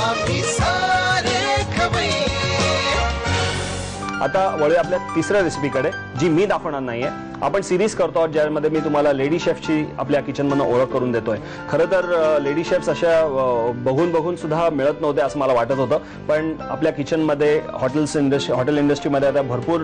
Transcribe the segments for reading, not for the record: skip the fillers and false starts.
आम्ही सारे खवय्ये. आता वळूया आपल्या तिसऱ्या रेसिपीकडे, जी मी दाखवणार नाहीये. आपण सिरीज करतो आहोत ज्यामध्ये मी तुम्हाला लेडी शेफची आपल्या किचनमधून ओळख करून देतोय. खरं तर लेडी शेफ्स अशा बघून सुद्धा मिळत नव्हते असं मला वाटत होतं, पण आपल्या किचनमध्ये हॉटेल इंडस्ट्रीमध्ये आता भरपूर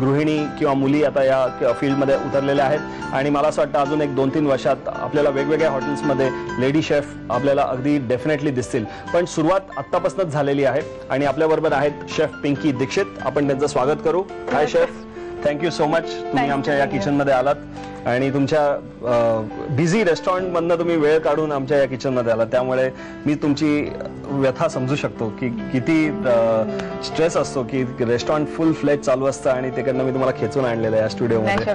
गृहिणी किंवा मुली आता या फील्डमध्ये उतरलेल्या आहेत आणि मला असं वाटतं अजून एक 2-3 वर्षात आपल्याला वेगवेगळ्या हॉटेल्समध्ये लेडी शेफ आपल्याला अगदी डेफिनेटली दिसतील. पण सुरुवात आत्तापासूनच झालेली आहे आणि आपल्याबरोबर आहेत शेफ पिंकी दीक्षित. आपण त्यांचं स्वागत करू. हाय शेफ, थँक्यू सो मच, तुम्ही आमच्या या किचनमध्ये आलात आणि तुमच्या बिझी रेस्टॉरंटमधनं तुम्ही वेळ काढून आमच्या या किचनमध्ये आलात. त्यामुळे मी तुमची व्यथा समजू शकतो की किती स्ट्रेस असतो की रेस्टॉरंट फुल फ्लेज चालू असतं आणि तिकडनं मी तुम्हाला खेचून आणलेलं आहे या स्टुडिओमध्ये.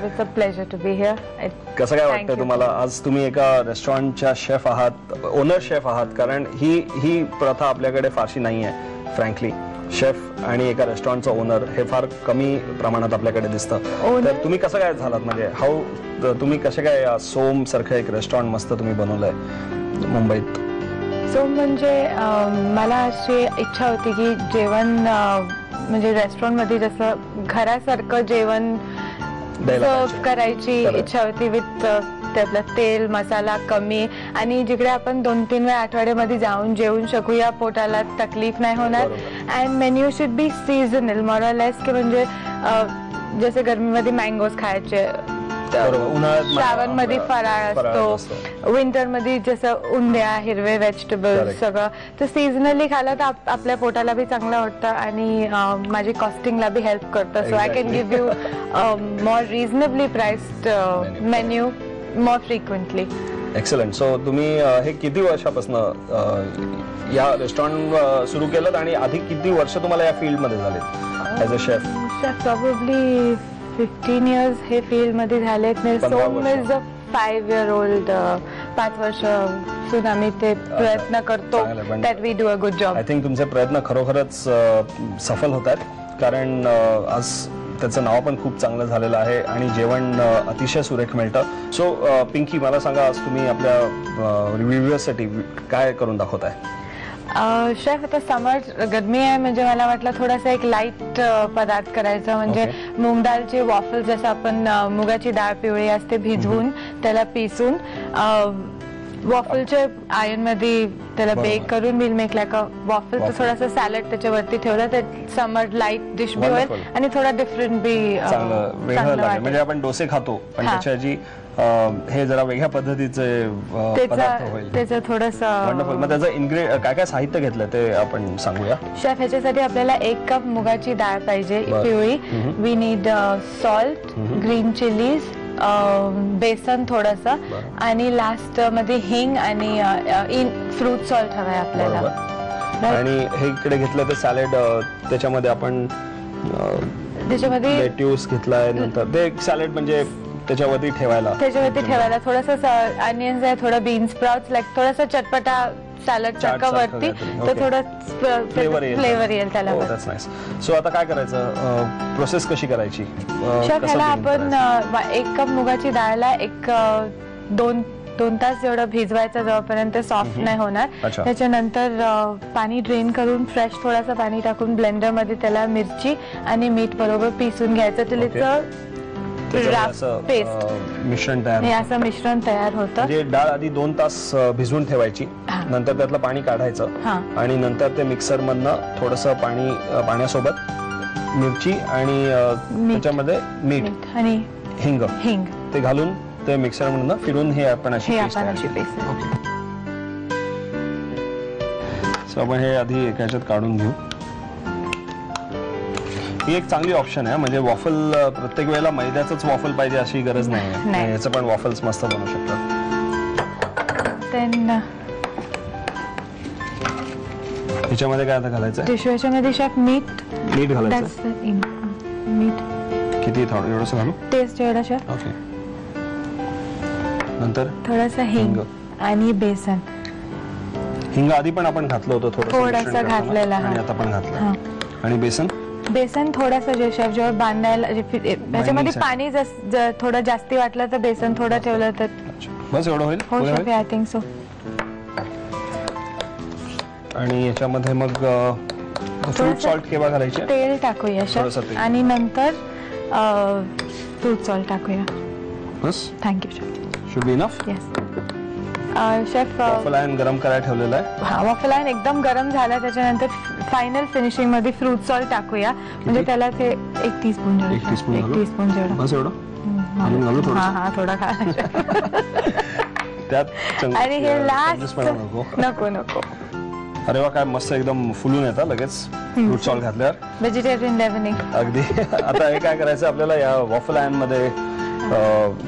कसं काय वाटतं तुम्हाला? आज तुम्ही एका रेस्टॉरंटच्या शेफ आहात, ओनर शेफ आहात, कारण ही प्रथा आपल्याकडे फारशी नाही आहे फ्रँकली. शेफ आणि एका रेस्टॉरंटचा ओनर हे फार कमी प्रमाणात आपल्याकडे दिसतं. तर तुम्ही कसं काय झालात, म्हणजे तुम्ही कसं काय सोम सारखं एक रेस्टॉरंट मस्त तुम्ही बनवलंय मुंबईत? सोम म्हणजे मला अशी इच्छा होती की जेवण म्हणजे रेस्टॉरंटमध्ये जसं घरासारखं जेवण सर्व करायची इच्छा होती, विथ त्यातलं तेल मसाला कमी आणि जिकडे आपण 2-3 वेळा आठवड्यामध्ये जाऊन जेवून शकूया, पोटाला तकलीफ नाही होणार. And menu should be seasonal more or less, की म्हणजे जसे गरमीमध्ये मँगोज खायचे, श्रावणमध्ये फराळ असतो, विंटरमध्ये जसं उंड्या हिरवे व्हेजिटेबल्स सगळं, तर सीझनली खायला तर आपल्या पोटाला बी चांगलं वाटतं आणि माझी कॉस्टिंगला बी हेल्प करतं. So I can give you more reasonably priced menu more frequently. Excellent. So तुम्ही हे किती वर्षापासून या रेस्टॉरंट सुरू केलं आणि आधी किती वर्ष तुम्हाला या फील्ड मध्ये झाले as a chef? Probably 15 years हे फील्ड मध्ये झालेत. सोम इज अ 5 year old. 5 वर्षापासून आम्ही ते प्रयत्न करतो that we do a good job. I think तुमचे प्रयत्न खरोखरच सफल होत आहेत, कारण आज त्याचं नाव पण खूप चांगलं झालेलं आहे आणि जेवण अतिशय सुरेख मिळतं. सो पिंकी, मला सांगा, आज तुम्ही आपल्या रिव्ह्यूअर्ससाठी काय करून दाखवताय? शेफ, आता समर गरमी आहे, म्हणजे मला वाटलं थोडासा एक लाईट पदार्थ करायचा, म्हणजे मूग डाळचे वॉफल, जसं आपण मुगाची डाळ पिवळी असते भिजवून त्याला पिसून वॉफलच्या आयर्न मध्ये त्याला बेक करून will make like a waffle. तर थोडासा सॅलड त्याच्यावरती ठेवलं तर समर लाईट डिश बी होईल आणि थोडा डिफरंट बी चांगलं लागेल. म्हणजे आपण डोसे खातो पण त्याच्याऐवजी हे जरा वेगळ्या पद्धतीचे पदार्थ होईल. त्याचं थोडंसं वंडरफुल. मग त्याचं काय काय साहित्य घेतलं ते आपण सांगूया. शेफ, ह्याच्यासाठी आपल्याला 1 कप मुगाची डाळ पाहिजे पिवळी. We need salt, green chillies, besan थोडंसं आणि लास्ट मध्ये हिंग आणि फ्रूट सॉल्ट हवाय आपल्याला. आणि हे इकडे घेतलं तर सॅलड, त्याच्यामध्ये आपण लेट्यूस घेतलाय, नंतर ते सॅलड म्हणजे त्याच्यावरती ठेवायला थोडंसं अनियन्स आहे, थोडं बीन्स स्प्राउट्स, लाईक थोडासा चटपटा सॅलड सारखं वरती, तर थोडं फ्लेवर येईल त्याला. सो आता काय करायचं, प्रोसेस कशी करायची? ह्याला आपण 1 कप मुगाची डाळला 1-2 तास एवढं भिजवायचं जोपर्यंत सॉफ्ट नाही होणार. त्याच्यानंतर पाणी ड्रेन करून फ्रेश थोडासा पाणी टाकून ब्लेंडर मध्ये त्याला मिरची आणि मीठ बरोबर पिसून घ्यायचं. मिश्रण तयार होतं. म्हणजे डाळ आधी 2 तास भिजवून ठेवायची, नंतर त्यातलं पाणी काढायचं आणि नंतर ते मिक्सर मधनं थोडंसं पाण्यासोबत मिरची आणि त्याच्यामध्ये मीठ आणि हिंग ते घालून ते मिक्सर मधनं फिरून हे आपण अशी पेस्ट. सो आपण हे आधी एका ह्याच्यात काढून घेऊ. ही एक चांगली ऑप्शन आहे, म्हणजे वॉफल प्रत्येक वेळेला मैद्याचंच वॉफल पाहिजे अशी गरज नाही, याचं पण वॉफल्स मस्त बनवू शकतात. ह्याच्यामध्ये काय आता घालायचं? डिशवॉशरमध्ये शेफ मीठ घालायचं. मीठ किती? एवढंसं घालू? टेस्ट एवढा शेफ. ओके. नंतर थोडंसं हिंग आणि बेसन. हिंग आधी पण आपण घातलं होतं, थोडंसं घातलेलं आणि आता पण घातलं. आणि बेसन थोडासा जेव्हा जेव्हा बांधायला त्याच्यामध्ये पाणी थोडं जास्ती वाटलं तर बेसन थोडं ठेवलं तर बस एवढं होईल. हो शेफ, आय थिंक सो. आणि याच्यामध्ये मग फ्रूट सॉल्ट केव्हा घालायचे? तेल टाकूया थोडंसं शेफ तेल. आणि नंतर फ्रूट सॉल्ट टाकूया. बस thank you chef. Should be enough. Yes chef. Waffle iron गरम करायला ठेवलेला आहे. हा वॉफल आयन एकदम गरम झाला, त्याच्यानंतर फायनल फिनिशिंग मध्ये फ्रूट सॉल्ट टाकूया. म्हणजे त्याला ते 1 टीस्पून जेवढं. 1 टीस्पून घालू? 1 टीस्पून जेवढं. बस एवढं अजून घालू थोडं? हा थोडा खा. त्यात आणि हे लास्ट नको. नको. अरे वा, काय मस्त एकदम फुलून येतं लगेच फ्रूट सॉल्ट घातल्यावर. व्हेजिटेरियन लेव्हनिंग. अगदी. आता हे काय करायचं आपल्याला या वॉफल आयन मध्ये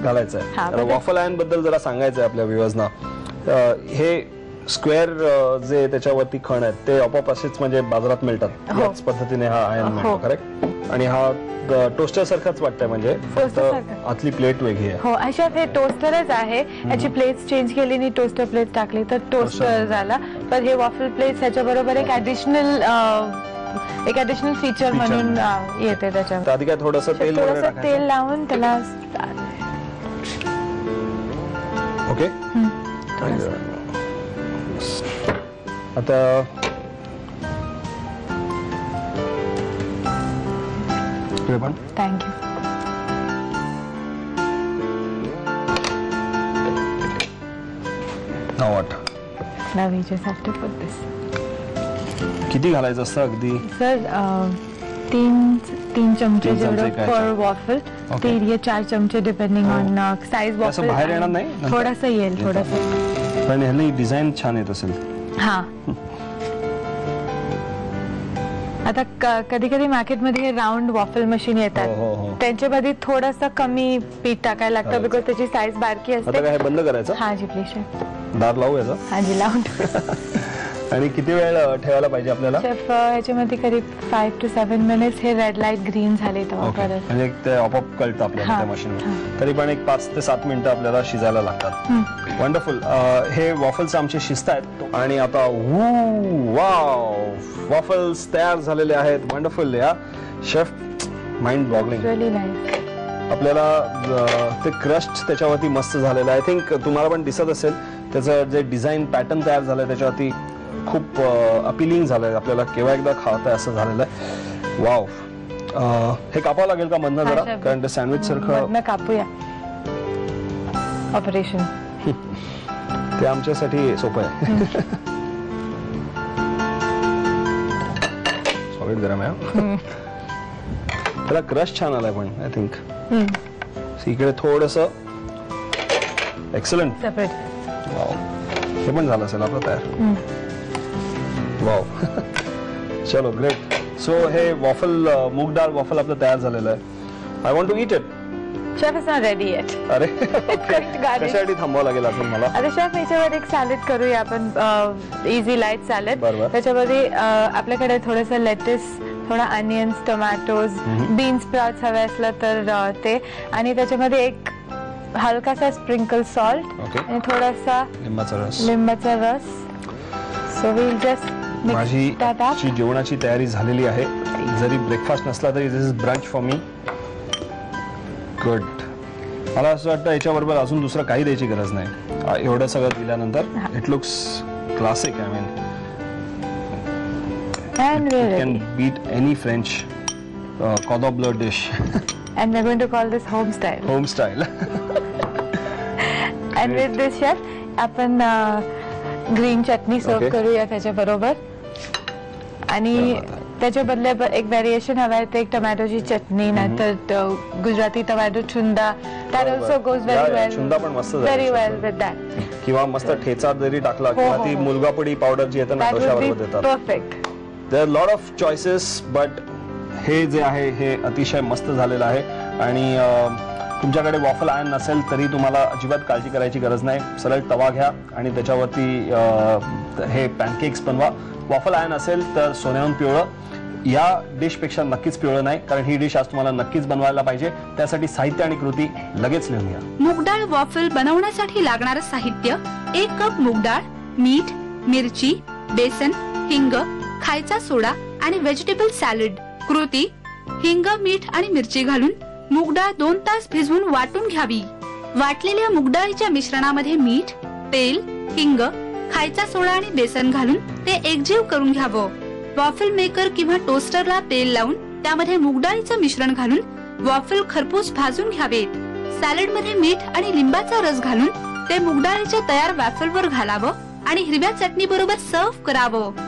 घालायचं आहे. वॉफल आयन बद्दल जरा सांगायचं आहे आपल्या व्ह्युअर्सना. हे स्क्वेअर जे त्याच्यावरती खण आहेत ते आपोआप असेच म्हणजे बाजारात मिळतात. याच पद्धतीने हा आयन मिळतो. करेक्ट. आणि हा टोस्टर सारखाच वाटतंय, म्हणजे फक्त आतली प्लेट वेगळी आहे. हो अशा हे टोस्टरच आहे. याची प्लेट्स चेंज केली आणि टोस्टर प्लेट टाकली तर टोस्टर झाला. पण हे वॉफल प्लेट त्याच्या बरोबर एक ऍडिशनल फीचर म्हणून येते त्याच्यात. आधी काय थोडंसं तेल लावून त्याला. ओके. आता थँक्यू. नाव वाट Now we just have to put this. किती घालायचं असतं अगदी? सर 3 चमचे जेवढं पर वॉफल. 3 या 4 चमचे डिपेंडिंग ऑन साइज वॉफल. बाहेर येणार नाही? थोडासा येईल. थोडासा. पण ह्याला डिझाईन छान येत असेल. हा. आता कधी कधी मार्केटमध्ये हे राऊंड वॉफल मशीन येतात. त्यांच्यामध्ये थोडंसं कमी पीठ टाकायला लागतं बिकॉज त्याची साईज बारकी असते. आता काय बंद करायचं? हा जी प्लीज शेफ. दार लावू याचा? हा जी लावून. आणि किती वेळ ठेवायला पाहिजे आपल्याला? शेफ ह्याच्यामध्ये करीब 5 to 7 मिनिट्स. हे रेड लाईट ग्रीन झाले तेव्हा परत. म्हणजे ते आपोआप कळतं आपल्याला त्या मशीनवर. तरी पण एक 5 ते 7 मिनिटं आपल्याला शिजायला लागतात. वंडरफुल. हे वॉफल्स आमचे शिजत आहेत आणि आता वॉफल्स तयार झालेले आहेत. वंडरफुल. या chef mind boggling. Really nice. आपल्याला ते क्रस्ट त्याच्यावरती मस्त झालेलं आहे. आय थिंक तुम्हाला पण दिसत असेल त्याचं जे डिझाईन पॅटर्न तयार झालंय त्याच्यावरती खूप अपिलिंग झालंय. आपल्याला केव्हा एकदा खावतंय असं झालेलं आहे. वाव. हे कापावं लागेल का मधनं जरा? कारण ते सँडविच सारखं कापूया. ऑपरेशन ते आमच्यासाठी सोपं आहे. सॉलिड गरम आहे. त्याला क्रश छान आलाय पण आय थिंक. इकडे थोडस. एक्सलंट. सेपरेट. वाव. हे पण झालं असेल आपलं तयार. वाव. चलो ग्रेट. सो हे वॉफल मूग डाळ वॉफल आपलं तयार झालेलं आहे. I want to eat it. Chef is not ready yet. अरे कशासाठी थांबावं लागेल अजून मला? अरे शेफ याच्यावर एक सॅलड करूया आपण. Easy light salad. त्याच्यामध्ये आपल्याकडे थोडंसं लेटेस, थोडा अनियन्स, टोमॅटोज, बीन्स स्प्राउट्स हवे असलं तर ते. आणि त्याच्यामध्ये एक हलकासा स्प्रिंकल सॉल्ट आणि थोडासा लिंबाचा रस. सो विल जस्ट माझी जेवणाची तयारी झालेली आहे. जरी ब्रेकफास्ट नसला तरी this is brunch for me. Good. मला असं वाटतं याच्याबरोबर अजून दुसरं काही द्यायची गरज नाही. एवढं सगळं दिल्यानंतर it looks classic. I mean and it can beat any French cordon bleu dish. And we're going to call this home style. Home style. And with this chef, आपण ग्रीन चटणी सर्व करूया त्याच्या बरोबर. आणि त्याच्या बदले एक व्हेरिएशन हवा आहे ते एक टोमॅटोची चटणी, नाहीतर Gujarati tomato चुंदा. That also goes very well. चुंदा पण मस्त very well with that. किंवा मस्त ठेचा जरी टाकला किंवा ती मुलगापुडी पावडर जी येते ना डोशाबरोबर देतात. Perfect. There are lot of choices, but हे जे आहे हे अतिशय मस्त झालेलं आहे. आणि तुमच्याकडे वॉफल आयन नसेल तरी तुम्हाला अजिबात काळजी करायची गरज नाही. सरळ तवा घ्या आणि त्याच्यावरती हे पॅनकेक्स बनवा. वॉफल आयन असेल तर सोन्याहून पिवळं. या डिशपेक्षा नक्कीच पिवळं नाही, कारण ही डिश आज तुम्हाला नक्कीच बनवायला पाहिजे. त्यासाठी साहित्य आणि कृती लगेच लिहून घ्या. मूगडाळ वॉफल बनवण्यासाठी लागणारं साहित्य: 1 कप मूगडाळ, मीठ, मिरची, बेसन, हिंग, खायचा सोडा आणि व्हेजिटेबल सॅलड. कृती: हिंग, मीठ आणि मिरची घालून मूगडाळ 2 तास भिजवून वाटून घ्यावी. वाटलेल्या मूगडाळीच्या मिश्रणामध्ये मीठ, तेल, हिंग, खायचा सोडा आणि बेसन घालून ते एकजीव करून घ्यावं. वॉफल मेकर किंवा टोस्टरला तेल लावून त्यामध्ये मूग डाळीचं मिश्रण घालून वॉफल खरपूस भाजून घ्यावेत. सॅलड मध्ये मीठ आणि लिंबाचा रस घालून ते मूग डाळीच्या तयार वॉफलवर घालावं आणि हिरव्या चटणी बरोबर सर्व्ह करावं.